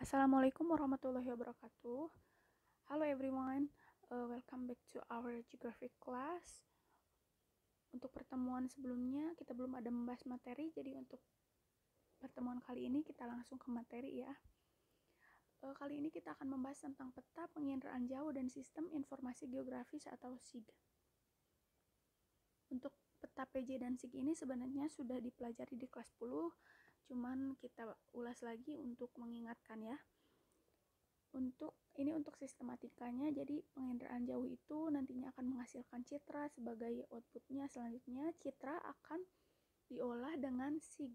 Assalamualaikum warahmatullahi wabarakatuh. Hello everyone, welcome back to our geography class. Untuk pertemuan sebelumnya kita belum ada membahas materi, jadi untuk pertemuan kali ini kita langsung ke materi ya. Kali ini kita akan membahas tentang peta penginderaan jauh dan sistem informasi geografis atau SIG. Untuk peta PJ dan SIG ini sebenarnya sudah dipelajari di kelas 10, cuman kita ulas lagi untuk mengingatkan ya. Untuk sistematikanya, jadi penginderaan jauh itu nantinya akan menghasilkan citra sebagai outputnya. Selanjutnya citra akan diolah dengan SIG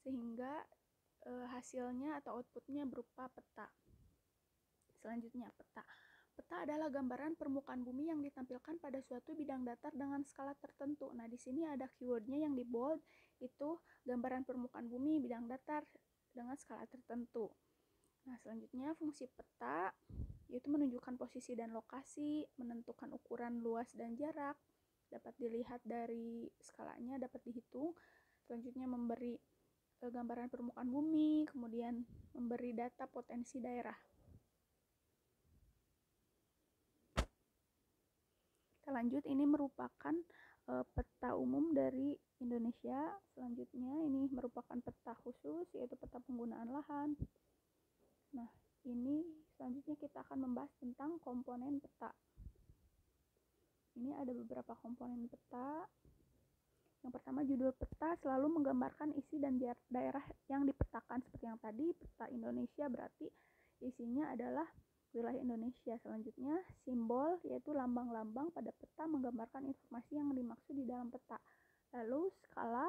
sehingga hasilnya atau outputnya berupa peta. Selanjutnya peta. Peta adalah gambaran permukaan bumi yang ditampilkan pada suatu bidang datar dengan skala tertentu. Nah, di sini ada keywordnya yang di bold, itu gambaran permukaan bumi bidang datar dengan skala tertentu. Nah, selanjutnya fungsi peta yaitu menunjukkan posisi dan lokasi, menentukan ukuran luas dan jarak, dapat dilihat dari skalanya, dapat dihitung. Selanjutnya memberi gambaran permukaan bumi, kemudian memberi data potensi daerah. Kita lanjut, ini merupakan peta umum dari Indonesia. Selanjutnya ini merupakan peta khusus, yaitu peta penggunaan lahan. Nah, ini selanjutnya kita akan membahas tentang komponen peta. Ini ada beberapa komponen peta. Yang pertama, judul peta selalu menggambarkan isi dan daerah yang dipetakan. Seperti yang tadi, peta Indonesia berarti isinya adalah wilayah Indonesia. Selanjutnya, simbol yaitu lambang-lambang pada peta menggambarkan informasi yang dimaksud di dalam peta. Lalu, skala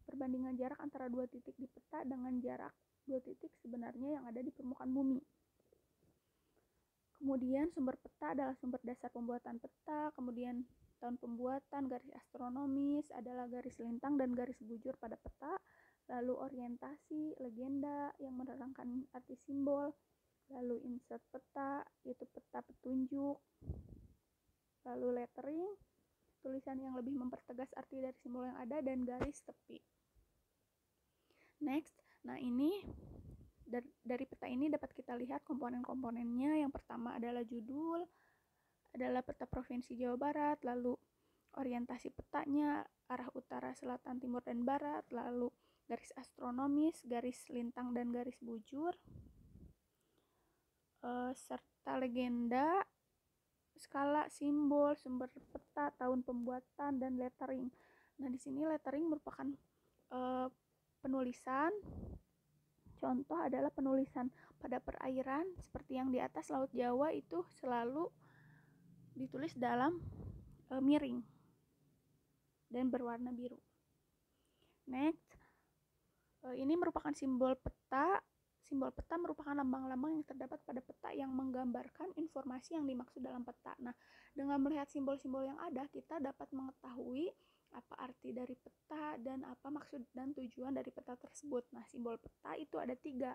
perbandingan jarak antara dua titik di peta dengan jarak dua titik sebenarnya yang ada di permukaan bumi. Kemudian sumber peta adalah sumber dasar pembuatan peta, kemudian tahun pembuatan, garis astronomis, adalah garis lintang dan garis bujur pada peta, lalu orientasi, legenda yang menerangkan arti simbol, lalu insert peta, yaitu peta petunjuk, lalu lettering, tulisan yang lebih mempertegas arti dari simbol yang ada, dan garis tepi. Next, nah ini dari peta ini dapat kita lihat komponen-komponennya. Yang pertama adalah judul, adalah peta Provinsi Jawa Barat, lalu orientasi petanya, arah utara, selatan, timur, dan barat, lalu garis astronomis, garis lintang, dan garis bujur, serta legenda, skala, simbol, sumber peta, tahun pembuatan, dan lettering. Nah, di sini lettering merupakan penulisan. Contoh adalah penulisan pada perairan seperti yang di atas Laut Jawa itu selalu ditulis dalam miring dan berwarna biru. Next, ini merupakan simbol peta. Simbol peta merupakan lambang-lambang yang terdapat pada peta yang menggambarkan informasi yang dimaksud dalam peta. Nah, dengan melihat simbol-simbol yang ada, kita dapat mengetahui apa arti dari peta dan apa maksud dan tujuan dari peta tersebut. Nah, simbol peta itu ada 3.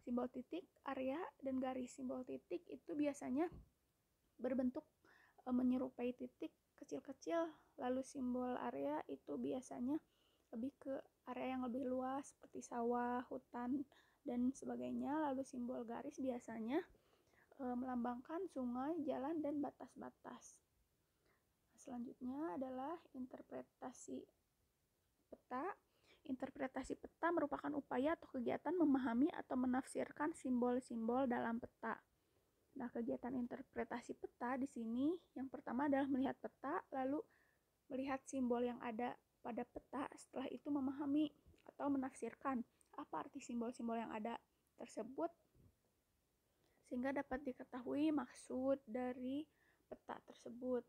Simbol titik, area, dan garis. Simbol titik itu biasanya berbentuk menyerupai titik kecil-kecil, lalu simbol area itu biasanya lebih ke area yang lebih luas seperti sawah, hutan, dan sebagainya. Lalu simbol garis biasanya melambangkan sungai, jalan, dan batas-batas. Selanjutnya adalah interpretasi peta. Interpretasi peta merupakan upaya atau kegiatan memahami atau menafsirkan simbol-simbol dalam peta. Nah, kegiatan interpretasi peta di sini yang pertama adalah melihat peta, lalu melihat simbol yang ada pada peta, setelah itu memahami atau menafsirkan apa arti simbol-simbol yang ada tersebut sehingga dapat diketahui maksud dari peta tersebut.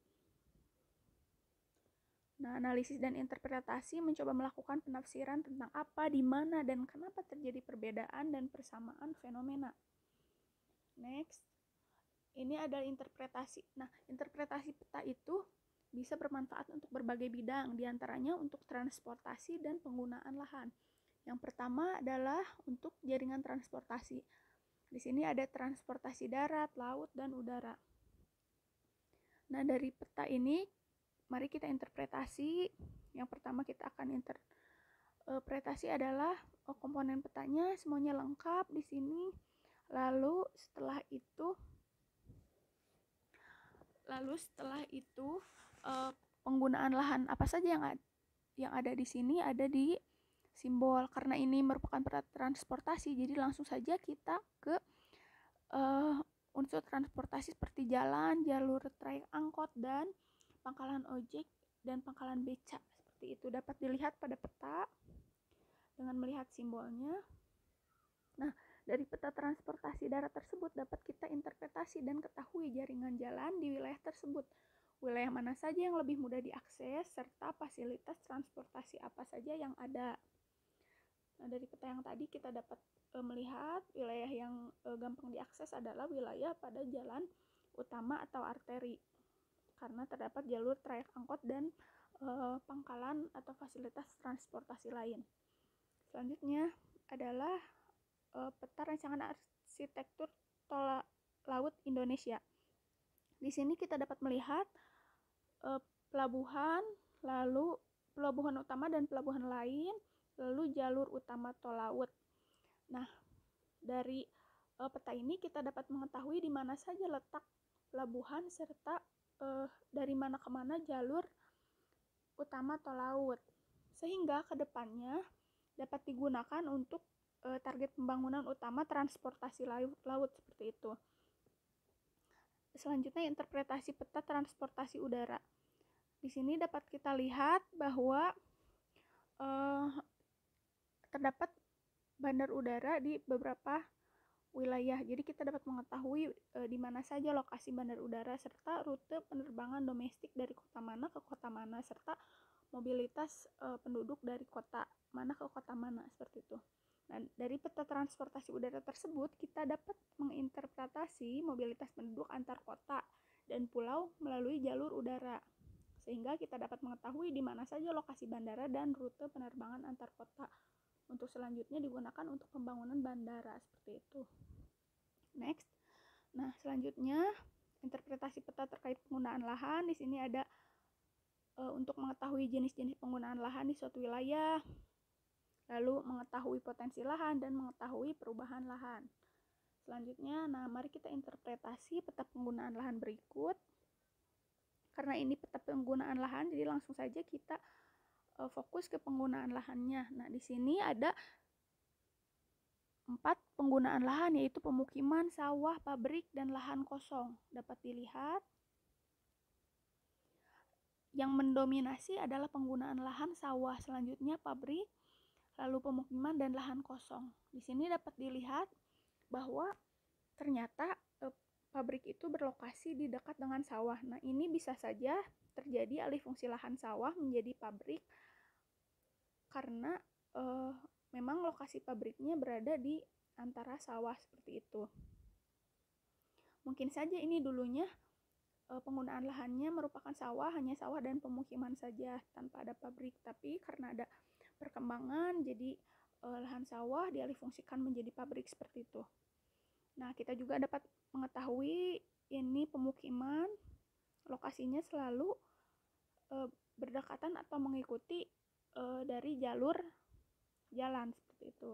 Nah, analisis dan interpretasi mencoba melakukan penafsiran tentang apa, di mana, dan kenapa terjadi perbedaan dan persamaan fenomena. Next, ini adalah interpretasi. Nah, interpretasi peta itu bisa bermanfaat untuk berbagai bidang, diantaranya untuk transportasi dan penggunaan lahan. Yang pertama adalah untuk jaringan transportasi. Di sini ada transportasi darat, laut, dan udara. Nah, dari peta ini, mari kita interpretasi. Yang pertama kita akan Pretasi adalah komponen petanya semuanya lengkap di sini. Lalu setelah itu penggunaan lahan apa saja yang ada di sini ada di simbol. Karena ini merupakan peta transportasi, jadi langsung saja kita ke unsur transportasi seperti jalan, jalur trayek angkot, dan pangkalan ojek dan pangkalan beca. Seperti itu dapat dilihat pada peta dengan melihat simbolnya. Nah, dari peta transportasi darat tersebut dapat kita interpretasi dan ketahui jaringan jalan di wilayah tersebut. Wilayah mana saja yang lebih mudah diakses, serta fasilitas transportasi apa saja yang ada. Nah, dari peta yang tadi kita dapat melihat wilayah yang gampang diakses adalah wilayah pada jalan utama atau arteri. Karena terdapat jalur trayek angkot dan pangkalan atau fasilitas transportasi lain. Selanjutnya adalah peta rancangan arsitektur tol laut Indonesia. Di sini kita dapat melihat pelabuhan, lalu pelabuhan utama dan pelabuhan lain, lalu jalur utama tol laut. Nah, dari peta ini kita dapat mengetahui di mana saja letak pelabuhan serta dari mana ke mana jalur utama tol laut. Sehingga kedepannya dapat digunakan untuk target pembangunan utama transportasi laut seperti itu. Selanjutnya interpretasi peta transportasi udara. Di sini dapat kita lihat bahwa terdapat bandar udara di beberapa wilayah. Jadi kita dapat mengetahui di mana saja lokasi bandar udara serta rute penerbangan domestik dari kota mana ke kota mana serta mobilitas penduduk dari kota mana ke kota mana seperti itu. Nah, dari peta transportasi udara tersebut kita dapat menginterpretasi mobilitas penduduk antar kota dan pulau melalui jalur udara. Sehingga kita dapat mengetahui di mana saja lokasi bandara dan rute penerbangan antar kota. Untuk selanjutnya digunakan untuk pembangunan bandara seperti itu. Next. Nah, selanjutnya interpretasi peta terkait penggunaan lahan. Di sini ada untuk mengetahui jenis-jenis penggunaan lahan di suatu wilayah, lalu mengetahui potensi lahan dan mengetahui perubahan lahan. Selanjutnya, mari kita interpretasi peta penggunaan lahan berikut. Karena ini peta penggunaan lahan, jadi langsung saja kita fokus ke penggunaan lahannya. Nah, di sini ada 4 penggunaan lahan, yaitu pemukiman, sawah, pabrik, dan lahan kosong. Dapat dilihat. Yang mendominasi adalah penggunaan lahan sawah, selanjutnya pabrik, lalu pemukiman dan lahan kosong. Di sini dapat dilihat bahwa ternyata pabrik itu berlokasi di dekat dengan sawah. Nah, ini bisa saja terjadi alih fungsi lahan sawah menjadi pabrik karena memang lokasi pabriknya berada di antara sawah seperti itu. Mungkin saja ini dulunya penggunaan lahannya merupakan sawah, hanya sawah dan pemukiman saja tanpa ada pabrik. Tapi karena ada perkembangan, jadi lahan sawah dialihfungsikan menjadi pabrik seperti itu. Nah, kita juga dapat mengetahui ini pemukiman, lokasinya selalu berdekatan atau mengikuti dari jalur jalan seperti itu.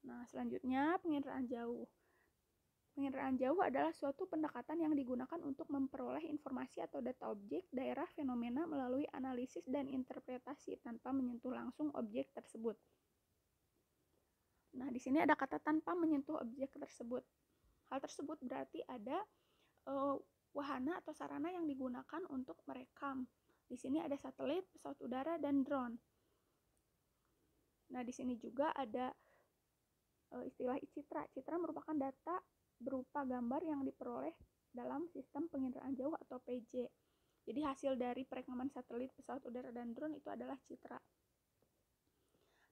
Nah, selanjutnya penginderaan jauh. Penginderaan jauh adalah suatu pendekatan yang digunakan untuk memperoleh informasi atau data objek, daerah, fenomena melalui analisis dan interpretasi tanpa menyentuh langsung objek tersebut. Nah, di sini ada kata tanpa menyentuh objek tersebut. Hal tersebut berarti ada wahana atau sarana yang digunakan untuk merekam. Di sini ada satelit, pesawat udara, dan drone. Nah, di sini juga ada istilah citra. Citra merupakan data berupa gambar yang diperoleh dalam sistem penginderaan jauh atau PJ. Jadi hasil dari perekaman satelit, pesawat udara, dan drone itu adalah citra.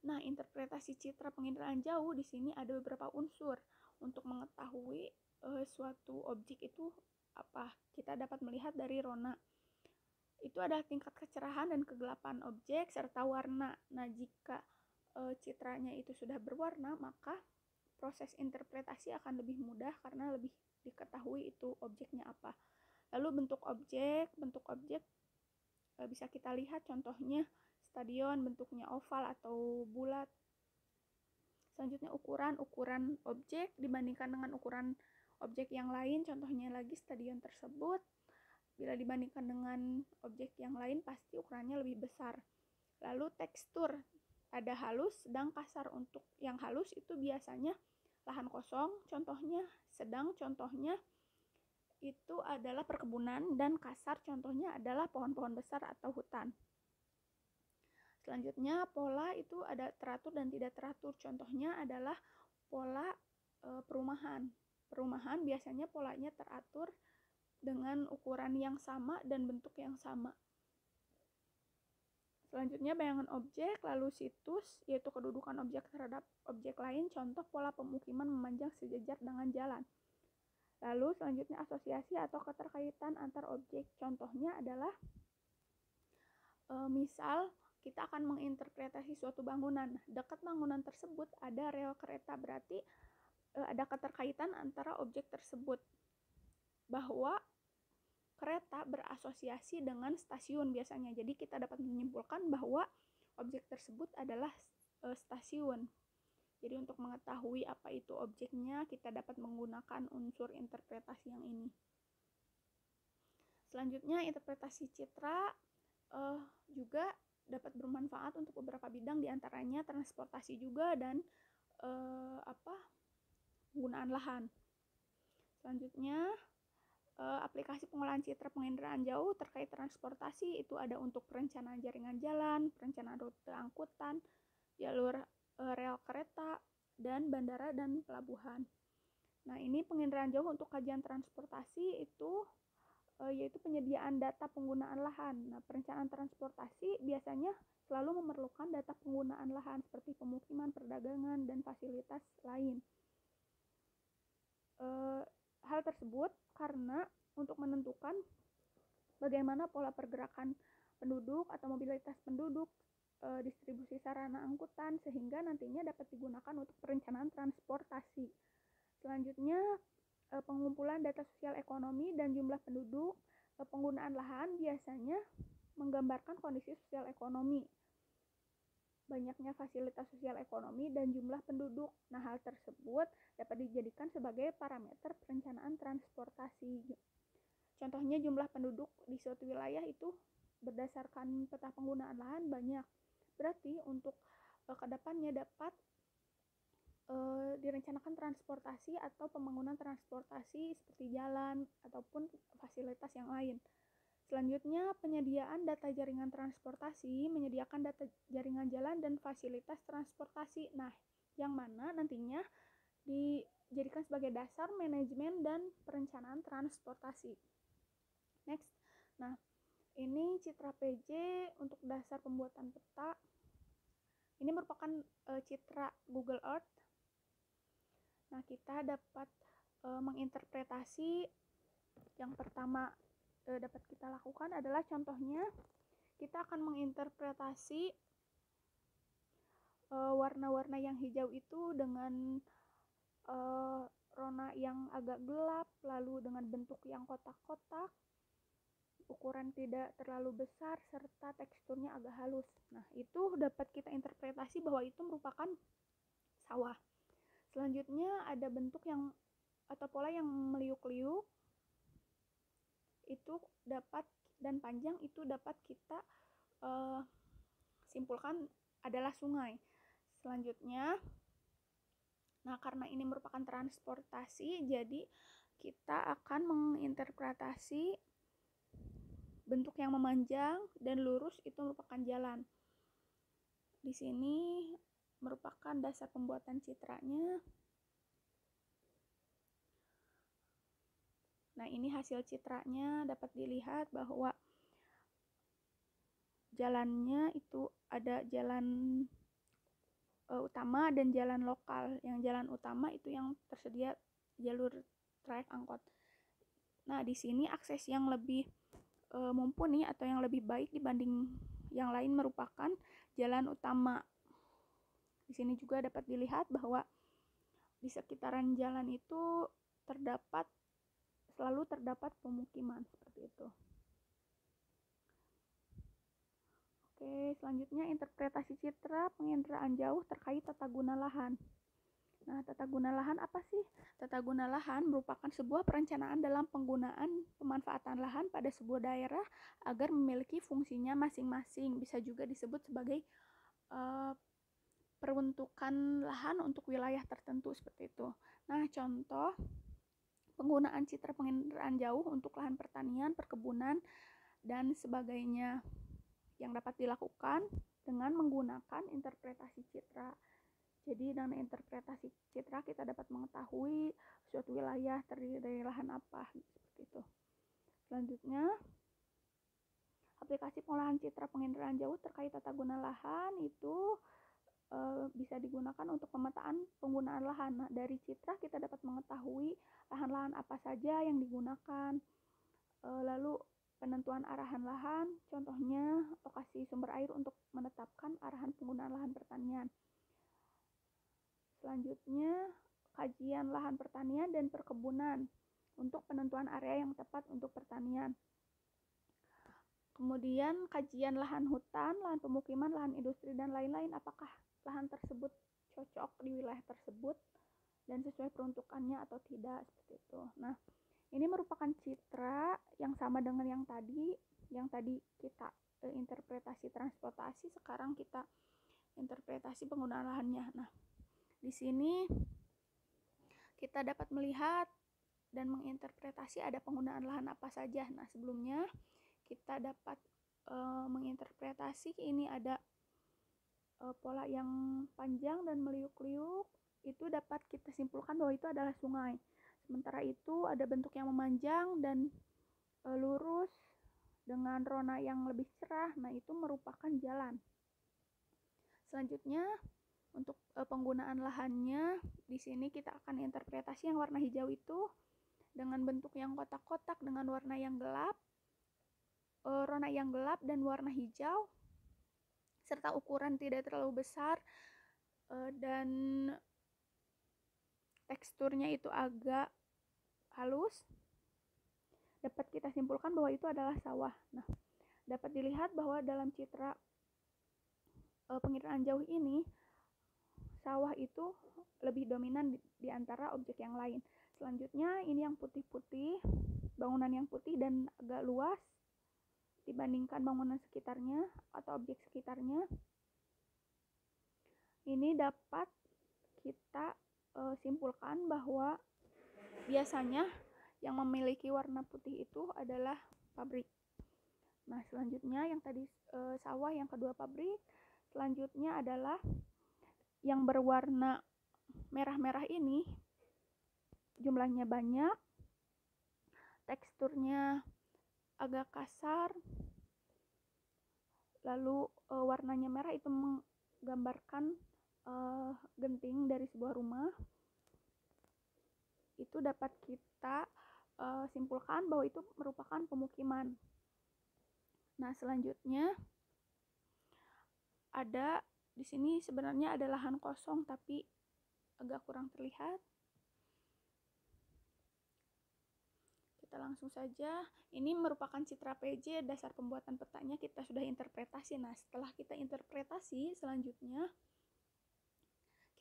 Nah, interpretasi citra penginderaan jauh di sini ada beberapa unsur untuk mengetahui suatu objek itu apa. Kita dapat melihat dari rona. Itu adalah tingkat kecerahan dan kegelapan objek serta warna. Nah, jika citranya itu sudah berwarna, maka proses interpretasi akan lebih mudah karena lebih diketahui itu objeknya apa. Lalu bentuk objek bisa kita lihat contohnya stadion bentuknya oval atau bulat. Selanjutnya ukuran objek dibandingkan dengan ukuran objek yang lain, contohnya lagi stadion tersebut. Bila dibandingkan dengan objek yang lain pasti ukurannya lebih besar. Lalu tekstur, ada halus, sedang, kasar. Untuk yang halus itu biasanya lahan kosong, contohnya, sedang contohnya itu adalah perkebunan, dan kasar contohnya adalah pohon-pohon besar atau hutan. Selanjutnya pola itu ada teratur dan tidak teratur, contohnya adalah pola perumahan. Perumahan biasanya polanya teratur dengan ukuran yang sama dan bentuk yang sama. Selanjutnya bayangan objek, lalu situs, yaitu kedudukan objek terhadap objek lain, contoh pola pemukiman memanjang sejajar dengan jalan. Lalu selanjutnya asosiasi atau keterkaitan antar objek, contohnya adalah misal kita akan menginterpretasi suatu bangunan. Dekat bangunan tersebut ada rel kereta, berarti ada keterkaitan antara objek tersebut, bahwa kereta berasosiasi dengan stasiun biasanya. Jadi kita dapat menyimpulkan bahwa objek tersebut adalah stasiun. Jadi untuk mengetahui apa itu objeknya, kita dapat menggunakan unsur interpretasi yang ini. Selanjutnya interpretasi citra juga dapat bermanfaat untuk beberapa bidang, diantaranya transportasi juga dan penggunaan lahan. Selanjutnya aplikasi pengolahan citra penginderaan jauh terkait transportasi itu ada untuk perencanaan jaringan jalan, perencanaan rute angkutan, jalur rel kereta, dan bandara dan pelabuhan. Nah, ini penginderaan jauh untuk kajian transportasi itu yaitu penyediaan data penggunaan lahan. Nah, perencanaan transportasi biasanya selalu memerlukan data penggunaan lahan seperti pemukiman, perdagangan, dan fasilitas lain. Hal tersebut karena untuk menentukan bagaimana pola pergerakan penduduk atau mobilitas penduduk, distribusi sarana angkutan, sehingga nantinya dapat digunakan untuk perencanaan transportasi. Selanjutnya pengumpulan data sosial ekonomi dan jumlah penduduk. Penggunaan lahan biasanya menggambarkan kondisi sosial ekonomi, banyaknya fasilitas sosial ekonomi, dan jumlah penduduk. Nah, hal tersebut dapat dijadikan sebagai parameter perencanaan transportasi. Contohnya jumlah penduduk di suatu wilayah itu berdasarkan peta penggunaan lahan banyak. Berarti untuk kedepannya dapat direncanakan transportasi atau pembangunan transportasi seperti jalan ataupun fasilitas yang lain. Selanjutnya, penyediaan data jaringan transportasi, menyediakan data jaringan jalan dan fasilitas transportasi. Nah, yang mana nantinya dijadikan sebagai dasar manajemen dan perencanaan transportasi. Next. Nah, ini citra PJ untuk dasar pembuatan peta. Ini merupakan citra Google Earth. Nah, kita dapat menginterpretasi. Yang pertama dapat kita lakukan adalah contohnya kita akan menginterpretasi warna-warna yang hijau itu dengan rona yang agak gelap, lalu dengan bentuk yang kotak-kotak, ukuran tidak terlalu besar, serta teksturnya agak halus. Nah, itu dapat kita interpretasi bahwa itu merupakan sawah. Selanjutnya ada bentuk yang atau pola yang meliuk-liuk, itu dapat, dan panjang itu dapat kita simpulkan adalah sungai. Selanjutnya, nah karena ini merupakan transportasi, jadi kita akan menginterpretasi bentuk yang memanjang dan lurus itu merupakan jalan. Di sini merupakan dasar pembuatan citranya. Nah, ini hasil citranya, dapat dilihat bahwa jalannya itu ada jalan utama dan jalan lokal. Yang jalan utama itu yang tersedia jalur trayek angkot. Nah, di sini akses yang lebih mumpuni atau yang lebih baik dibanding yang lain merupakan jalan utama. Di sini juga dapat dilihat bahwa di sekitaran jalan itu selalu terdapat pemukiman seperti itu. Oke, selanjutnya interpretasi citra penginderaan jauh terkait tata guna lahan. Nah, tata guna lahan apa sih? Tata guna lahan merupakan sebuah perencanaan dalam penggunaan pemanfaatan lahan pada sebuah daerah agar memiliki fungsinya masing-masing. Bisa juga disebut sebagai peruntukan lahan untuk wilayah tertentu seperti itu. Nah, contoh penggunaan citra penginderaan jauh untuk lahan pertanian, perkebunan, dan sebagainya yang dapat dilakukan dengan menggunakan interpretasi citra. Jadi dengan interpretasi citra kita dapat mengetahui suatu wilayah terdiri dari lahan apa, seperti itu. Selanjutnya, aplikasi pengolahan citra penginderaan jauh terkait tata guna lahan itu bisa digunakan untuk pemetaan penggunaan lahan. Nah, dari citra kita dapat mengetahui lahan-lahan apa saja yang digunakan. Lalu penentuan arahan lahan, contohnya lokasi sumber air untuk menetapkan arahan penggunaan lahan pertanian. Selanjutnya, kajian lahan pertanian dan perkebunan untuk penentuan area yang tepat untuk pertanian. Kemudian, kajian lahan hutan, lahan pemukiman, lahan industri, dan lain-lain. Apakah lahan tersebut cocok di wilayah tersebut dan sesuai peruntukannya atau tidak, seperti itu. Nah, ini merupakan citra yang sama dengan yang tadi kita interpretasi transportasi, sekarang kita interpretasi penggunaan lahannya. Nah, di sini kita dapat melihat dan menginterpretasi ada penggunaan lahan apa saja. Nah, sebelumnya kita dapat menginterpretasi ini ada pola yang panjang dan meliuk-liuk, itu dapat kita simpulkan bahwa itu adalah sungai. Sementara itu ada bentuk yang memanjang dan lurus dengan rona yang lebih cerah. Nah, itu merupakan jalan. Selanjutnya, untuk penggunaan lahannya, di sini kita akan interpretasi yang warna hijau itu dengan bentuk yang kotak-kotak dengan warna yang gelap, rona yang gelap dan warna hijau, serta ukuran tidak terlalu besar dan teksturnya itu agak halus, dapat kita simpulkan bahwa itu adalah sawah. Nah, dapat dilihat bahwa dalam citra penginderaan jauh ini, sawah itu lebih dominan di antara objek yang lain. Selanjutnya, ini yang putih-putih, bangunan yang putih dan agak luas dibandingkan bangunan sekitarnya atau objek sekitarnya. Ini dapat kita simpulkan bahwa biasanya yang memiliki warna putih itu adalah pabrik. Nah, selanjutnya yang tadi sawah, yang kedua pabrik. Selanjutnya adalah yang berwarna merah-merah ini jumlahnya banyak, teksturnya agak kasar, lalu warnanya merah itu menggambarkan genting dari sebuah rumah. Itu dapat kita simpulkan bahwa itu merupakan pemukiman. Nah, selanjutnya ada di sini sebenarnya ada lahan kosong tapi agak kurang terlihat. Kita langsung saja. Ini merupakan citra PJ, dasar pembuatan petanya kita sudah interpretasi. Nah, setelah kita interpretasi, selanjutnya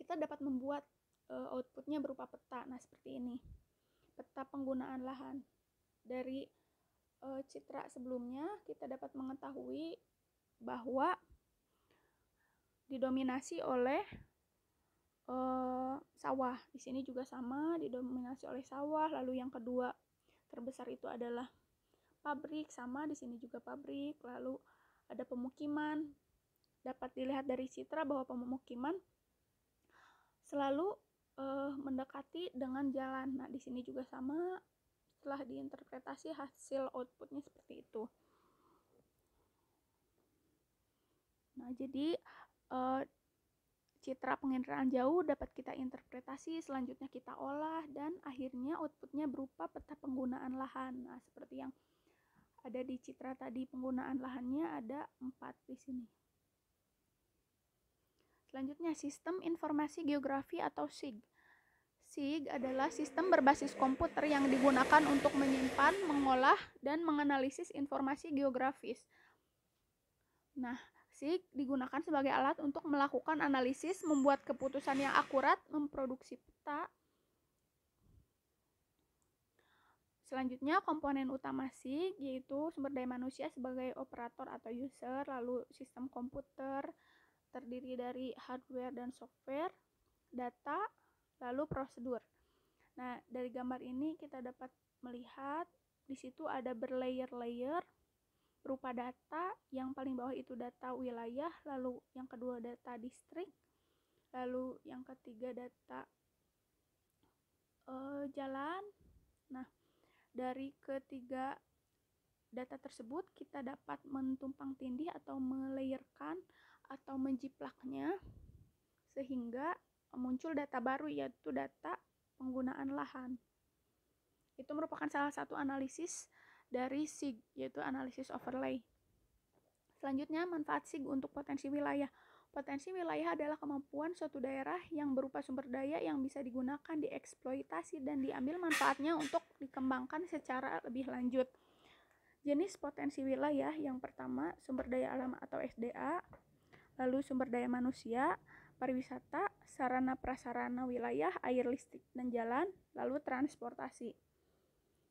kita dapat membuat outputnya berupa peta. Nah, seperti ini. Peta penggunaan lahan. Dari citra sebelumnya kita dapat mengetahui bahwa didominasi oleh sawah. Di sini juga sama, didominasi oleh sawah. Lalu yang kedua terbesar itu adalah pabrik, sama di sini juga pabrik. Lalu ada pemukiman. Dapat dilihat dari citra bahwa pemukiman selalu mendekati dengan jalan. Nah, di sini juga sama. Setelah diinterpretasi, hasil outputnya seperti itu. Nah, jadi citra penginderaan jauh dapat kita interpretasi, selanjutnya kita olah, dan akhirnya outputnya berupa peta penggunaan lahan. Nah, seperti yang ada di citra tadi, penggunaan lahannya ada 4 di sini. Selanjutnya, sistem informasi geografi atau SIG. SIG adalah sistem berbasis komputer yang digunakan untuk menyimpan, mengolah, dan menganalisis informasi geografis. Nah, SIG digunakan sebagai alat untuk melakukan analisis, membuat keputusan yang akurat, memproduksi peta. Selanjutnya, komponen utama SIG yaitu sumber daya manusia sebagai operator atau user, lalu sistem komputer terdiri dari hardware dan software, data, lalu prosedur. Nah, dari gambar ini kita dapat melihat di situ ada berlayer-layer berupa data. Yang paling bawah itu data wilayah, lalu yang kedua data distrik, lalu yang ketiga data jalan. Nah, dari ketiga data tersebut kita dapat mentumpang tindih atau melayerkan atau menjiplaknya sehingga muncul data baru, yaitu data penggunaan lahan. Itu merupakan salah satu analisis dari SIG, yaitu analisis overlay. Selanjutnya, manfaat SIG untuk potensi wilayah. Potensi wilayah adalah kemampuan suatu daerah yang berupa sumber daya yang bisa digunakan, dieksploitasi, dan diambil manfaatnya untuk dikembangkan secara lebih lanjut. Jenis potensi wilayah yang pertama, sumber daya alam atau SDA, lalu sumber daya manusia, pariwisata, sarana prasarana wilayah, air, listrik, dan jalan, lalu transportasi.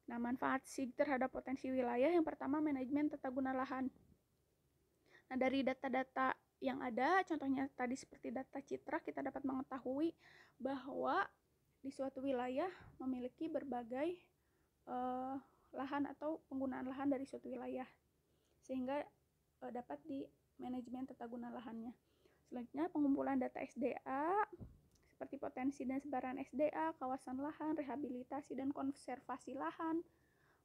Nah, manfaat SIG terhadap potensi wilayah yang pertama, manajemen tata guna lahan. Nah, dari data-data yang ada, contohnya tadi seperti data citra, kita dapat mengetahui bahwa di suatu wilayah memiliki berbagai lahan atau penggunaan lahan dari suatu wilayah, sehingga dapat di manajemen tata guna lahannya. Selanjutnya, pengumpulan data SDA seperti potensi dan sebaran SDA, kawasan lahan, rehabilitasi dan konservasi lahan,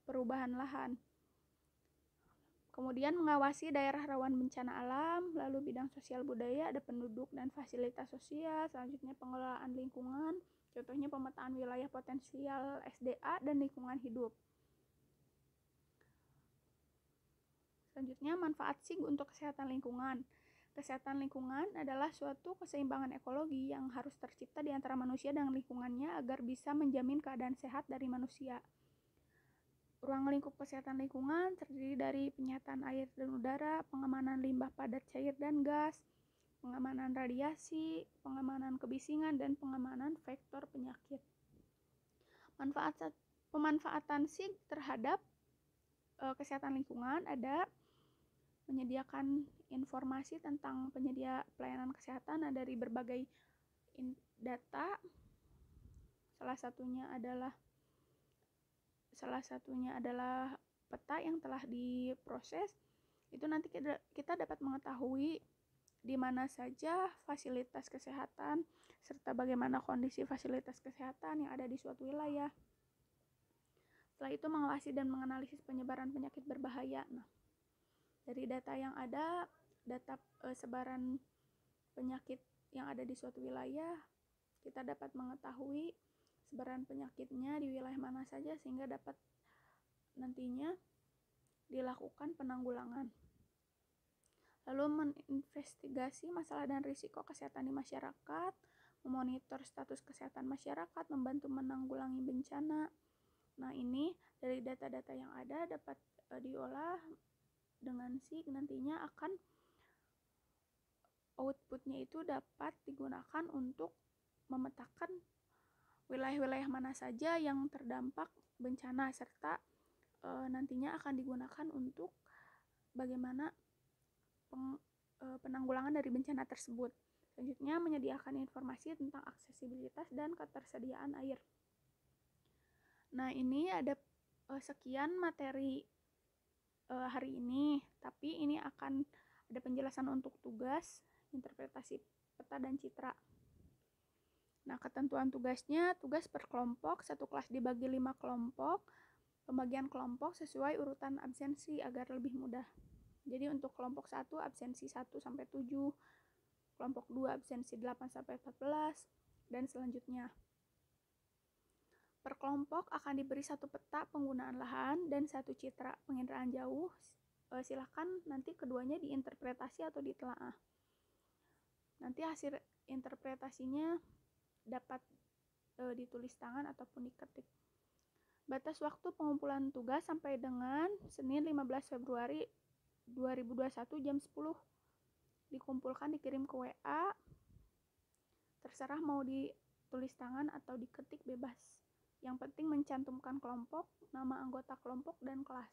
perubahan lahan. Kemudian mengawasi daerah rawan bencana alam, lalu bidang sosial budaya, ada penduduk dan fasilitas sosial. Selanjutnya, pengelolaan lingkungan, contohnya pemetaan wilayah potensial SDA dan lingkungan hidup. Selanjutnya, manfaat SIG untuk kesehatan lingkungan. Kesehatan lingkungan adalah suatu keseimbangan ekologi yang harus tercipta di antara manusia dan lingkungannya agar bisa menjamin keadaan sehat dari manusia. Ruang lingkup kesehatan lingkungan terdiri dari penyataan air dan udara, pengamanan limbah padat cair dan gas, pengamanan radiasi, pengamanan kebisingan, dan pengamanan vektor penyakit. Pemanfaatan SIG terhadap kesehatan lingkungan ada menyediakan informasi tentang penyedia pelayanan kesehatan dari berbagai data. Salah satunya adalah peta yang telah diproses. Itu nanti kita dapat mengetahui di mana saja fasilitas kesehatan serta bagaimana kondisi fasilitas kesehatan yang ada di suatu wilayah. Setelah itu, mengawasi dan menganalisis penyebaran penyakit berbahaya. Nah, dari data yang ada, data sebaran penyakit yang ada di suatu wilayah, kita dapat mengetahui sebaran penyakitnya di wilayah mana saja sehingga dapat nantinya dilakukan penanggulangan. Lalu menginvestigasi masalah dan risiko kesehatan di masyarakat, memonitor status kesehatan masyarakat, membantu menanggulangi bencana. Nah, ini dari data-data yang ada dapat diolah dengan SIG, nantinya akan outputnya itu dapat digunakan untuk memetakan wilayah-wilayah mana saja yang terdampak bencana, serta nantinya akan digunakan untuk bagaimana penanggulangan dari bencana tersebut. Selanjutnya, menyediakan informasi tentang aksesibilitas dan ketersediaan air. Nah, ini ada sekian materi hari ini, tapi ini akan ada penjelasan untuk tugas, interpretasi peta dan citra. Nah, ketentuan tugasnya, tugas per kelompok, satu kelas dibagi 5 kelompok, pembagian kelompok sesuai urutan absensi agar lebih mudah. Jadi untuk kelompok 1 absensi 1-7, kelompok 2 absensi 8-14, dan selanjutnya. Per kelompok akan diberi satu peta penggunaan lahan dan satu citra penginderaan jauh. Silakan nanti keduanya diinterpretasi atau ditelaah. Nanti hasil interpretasinya dapat ditulis tangan ataupun diketik. Batas waktu pengumpulan tugas sampai dengan Senin 15 Februari 2021 jam 10. dikumpulkan, dikirim ke WA, terserah mau ditulis tangan atau diketik bebas. Yang penting mencantumkan kelompok, nama anggota kelompok, dan kelas.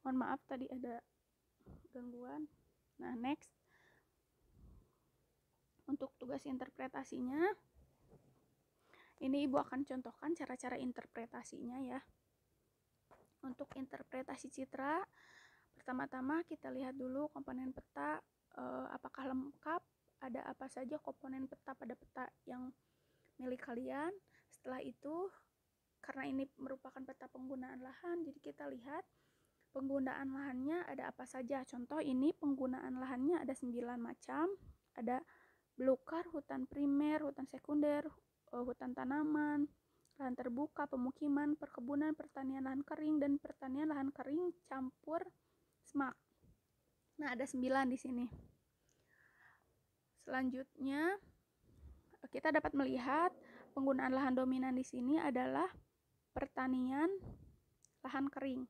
Mohon maaf tadi ada gangguan. Nah, next. Untuk tugas interpretasinya, ini Ibu akan contohkan cara-cara interpretasinya ya. Untuk interpretasi citra, pertama-tama kita lihat dulu komponen peta, apakah lengkap, ada apa saja komponen peta pada peta yang milik kalian. Setelah itu, karena ini merupakan peta penggunaan lahan, jadi kita lihat penggunaan lahannya ada apa saja. Contoh ini penggunaan lahannya ada 9 macam, ada belukar, hutan primer, hutan sekunder, hutan tanaman, lahan terbuka, pemukiman, perkebunan, pertanian lahan kering, dan pertanian lahan kering campur semak. Nah, ada 9 di sini. Selanjutnya, kita dapat melihat penggunaan lahan dominan di sini adalah pertanian lahan kering.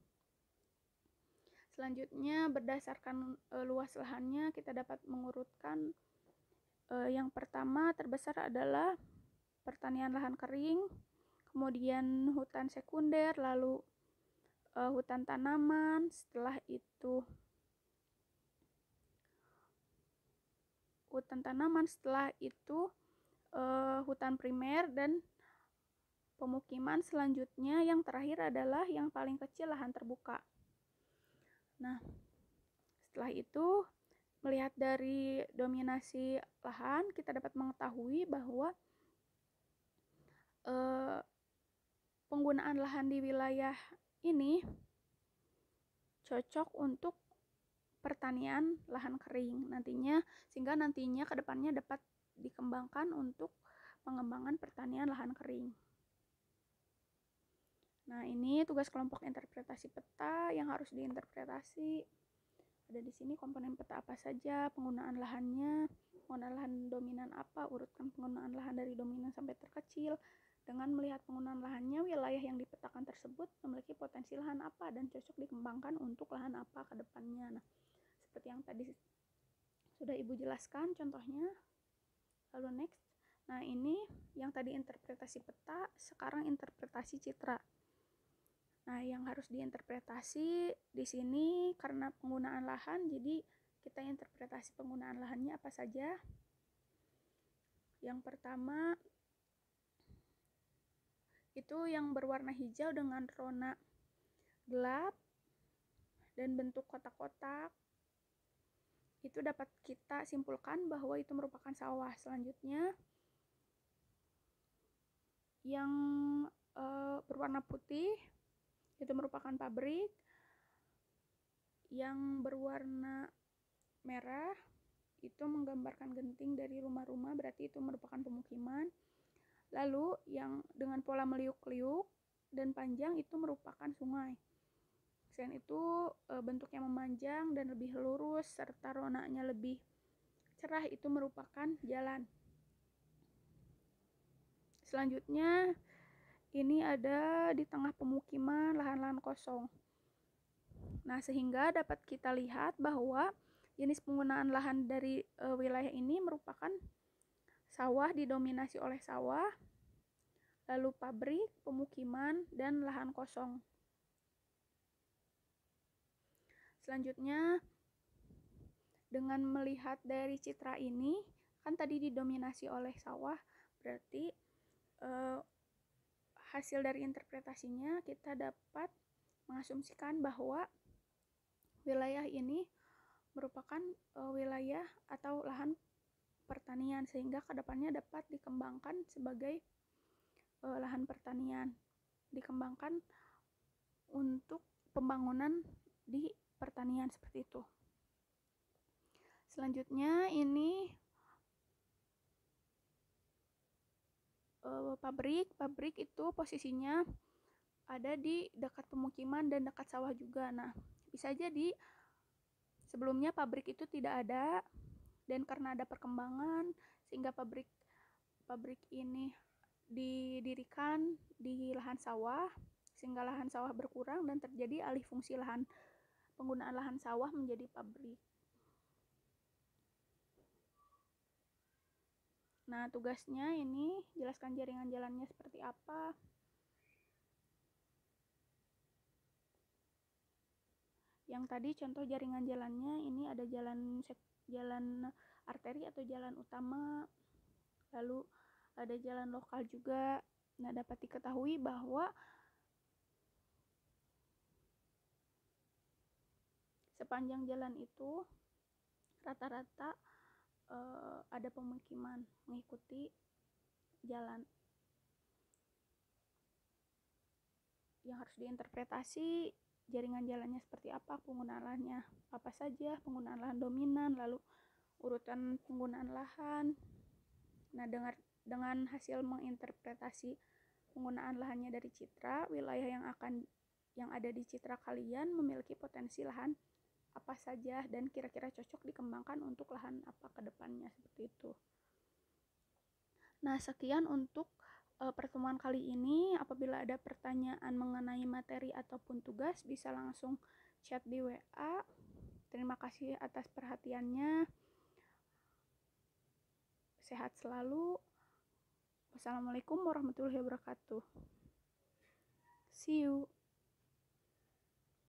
Selanjutnya, berdasarkan luas lahannya, kita dapat mengurutkan. Yang pertama terbesar adalah pertanian lahan kering, kemudian hutan sekunder, lalu hutan tanaman, setelah itu hutan primer, dan pemukiman. Selanjutnya yang terakhir adalah yang paling kecil, lahan terbuka. Nah, setelah itu melihat dari dominasi lahan, kita dapat mengetahui bahwa penggunaan lahan di wilayah ini cocok untuk pertanian lahan kering sehingga nantinya ke depannya dapat dikembangkan untuk pengembangan pertanian lahan kering. Nah, ini tugas kelompok interpretasi peta yang harus diinterpretasi. Ada di sini komponen peta apa saja, penggunaan lahannya, penggunaan lahan dominan apa, urutkan penggunaan lahan dari dominan sampai terkecil. Dengan melihat penggunaan lahannya, wilayah yang dipetakan tersebut memiliki potensi lahan apa dan cocok dikembangkan untuk lahan apa ke depannya. Nah, seperti yang tadi sudah Ibu jelaskan contohnya. Lalu next. Nah, ini yang tadi interpretasi peta, sekarang interpretasi citra. Nah, yang harus diinterpretasi di sini karena penggunaan lahan, jadi kita interpretasi penggunaan lahannya apa saja. Yang pertama itu yang berwarna hijau dengan rona gelap dan bentuk kotak-kotak. Itu dapat kita simpulkan bahwa itu merupakan sawah. Selanjutnya yang berwarna putih itu merupakan pabrik. Yang berwarna merah itu menggambarkan genting dari rumah-rumah, berarti itu merupakan pemukiman. Lalu yang dengan pola meliuk-liuk dan panjang itu merupakan sungai. Selain itu bentuknya memanjang dan lebih lurus serta ronanya lebih cerah, itu merupakan jalan. Selanjutnya ini ada di tengah pemukiman lahan-lahan kosong. Nah, sehingga dapat kita lihat bahwa jenis penggunaan lahan dari wilayah ini merupakan sawah, didominasi oleh sawah, lalu pabrik, pemukiman, dan lahan kosong. Selanjutnya, dengan melihat dari citra ini, kan tadi didominasi oleh sawah, berarti hasil dari interpretasinya kita dapat mengasumsikan bahwa wilayah ini merupakan wilayah atau lahan pertanian, sehingga kedepannya dapat dikembangkan sebagai lahan pertanian, dikembangkan untuk pembangunan di pertanian seperti itu. Selanjutnya ini pabrik itu posisinya ada di dekat pemukiman dan dekat sawah juga. Nah, bisa jadi sebelumnya pabrik itu tidak ada Dan karena ada perkembangan sehingga pabrik ini didirikan di lahan sawah, sehingga lahan sawah berkurang dan terjadi alih fungsi penggunaan lahan sawah menjadi pabrik. Nah, tugasnya ini jelaskan jaringan jalannya seperti apa. Yang tadi contoh jaringan jalannya ini ada jalan arteri atau jalan utama, lalu ada jalan lokal juga. Nah, dapat diketahui bahwa sepanjang jalan itu rata-rata ada pemukiman mengikuti jalan. Yang harus diinterpretasi jaringan jalannya seperti apa, penggunaan lahannya apa saja, penggunaan lahan dominan, lalu urutan penggunaan lahan. Nah, dengan hasil menginterpretasi penggunaan lahannya dari citra, wilayah yang ada di citra kalian memiliki potensi lahan apa saja dan kira-kira cocok dikembangkan untuk lahan apa ke depannya, seperti itu. Nah, sekian untuk pertemuan kali ini. Apabila ada pertanyaan mengenai materi ataupun tugas, bisa langsung chat di WA. Terima kasih atas perhatiannya. Sehat selalu. Wassalamualaikum warahmatullahi wabarakatuh. See you.